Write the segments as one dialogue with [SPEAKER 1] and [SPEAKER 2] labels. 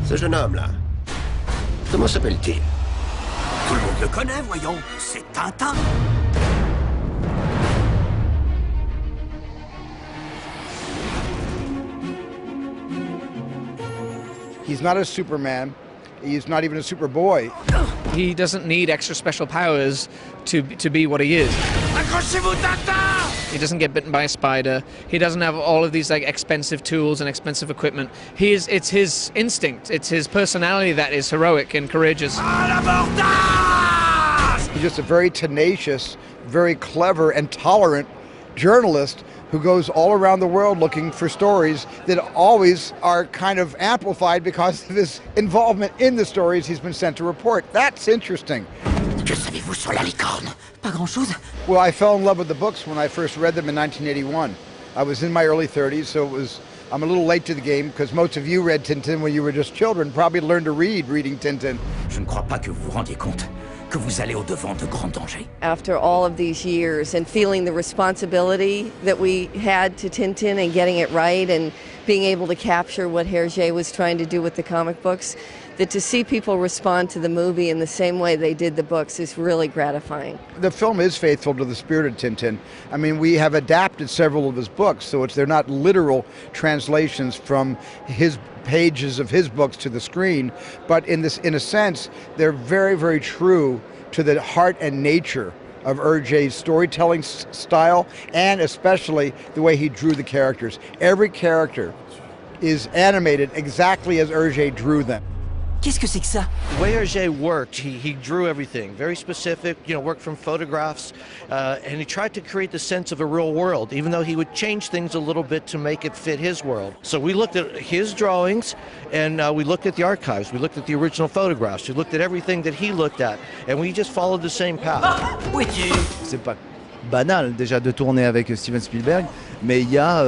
[SPEAKER 1] Ce jeune homme-là, comment s'appelle-t-il?
[SPEAKER 2] Tout le monde le connaît, voyons. C'est Tintin.
[SPEAKER 3] He's not a Superman. He's not even a Superboy.
[SPEAKER 4] He doesn't need extra special powers to be what he is.
[SPEAKER 2] Accrochez-vous, Tintin!
[SPEAKER 4] He doesn't get bitten by a spider. He doesn't have all of these like expensive tools and expensive equipment. It's his instinct. It's his personality that is heroic and courageous.
[SPEAKER 2] À l'abordage!
[SPEAKER 3] He's just a very tenacious, very clever and tolerant journalist who goes all around the world looking for stories that always are kind of amplified because of his involvement in the stories he's been sent to report. That's interesting.
[SPEAKER 2] Que savez-vous sur la licorne? Pas grand-chose.
[SPEAKER 3] Well, I fell in love with the books when I first read them in 1981. I was in my early 30s, so I'm a little late to the game because most of you read Tintin when you were just children, probably learned to read reading Tintin.
[SPEAKER 2] Je ne crois pas que vous vous rendiez compte que vous allez au-devant de grands dangers.
[SPEAKER 5] After all of these years and feeling the responsibility that we had to Tintin and getting it right and being able to capture what Hergé was trying to do with the comic books, that to see people respond to the movie in the same way they did the books is really gratifying.
[SPEAKER 3] The film is faithful to the spirit of Tintin. I mean, we have adapted several of his books, so they're not literal translations from his pages of his books to the screen, but in a sense, they're very, very true to the heart and nature of Hergé's storytelling style, and especially the way he drew the characters. Every character is animated exactly as Hergé drew them.
[SPEAKER 2] Qu'est-ce que c'est que ça?
[SPEAKER 6] The way Hergé worked, he drew everything, very specific, worked from photographs, and he tried to create the sense of a real world, even though he would change things a little bit to make it fit his world. So we looked at his drawings, and we looked at the archives, we looked at the original photographs, we looked at everything that he looked at, and we just followed the same path.
[SPEAKER 2] Ah, où es-tu?
[SPEAKER 7] C'est pas banal déjà de tourner avec Steven Spielberg, mais il y a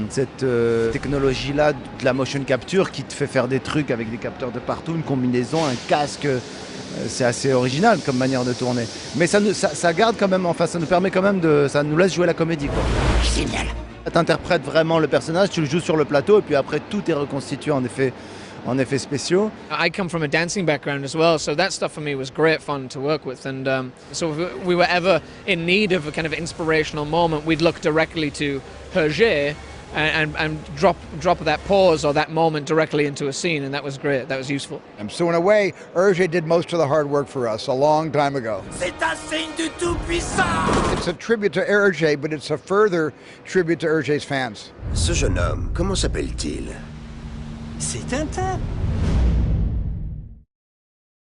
[SPEAKER 7] cette technologie-là de la motion capture qui te fait faire des trucs avec des capteurs de partout, une combinaison, un casque. C'est assez original comme manière de tourner. Mais ça garde quand même, enfin ça nous permet quand même ça nous laisse jouer la comédie, quoi.
[SPEAKER 2] Génial.
[SPEAKER 7] T'interprètes vraiment le personnage, tu le joues sur le plateau et puis après tout est reconstitué en effets spéciaux.
[SPEAKER 4] I come from a dancing background as well, so that stuff for me was great fun to work with. And so if we were ever in need of a kind of inspirational moment, we'd look directly to Hergé and drop that pause or that moment directly into a scene, and that was great. That was useful.
[SPEAKER 3] And so in a way, Hergé did most of the hard work for us a long time ago.
[SPEAKER 2] C'est un signe du Tout-Puissant.
[SPEAKER 3] It's a tribute to Hergé, but it's a further tribute to Hergé's fans.
[SPEAKER 1] Ce jeune homme, comment s'appelle-t-il?
[SPEAKER 2] C'est Tintin.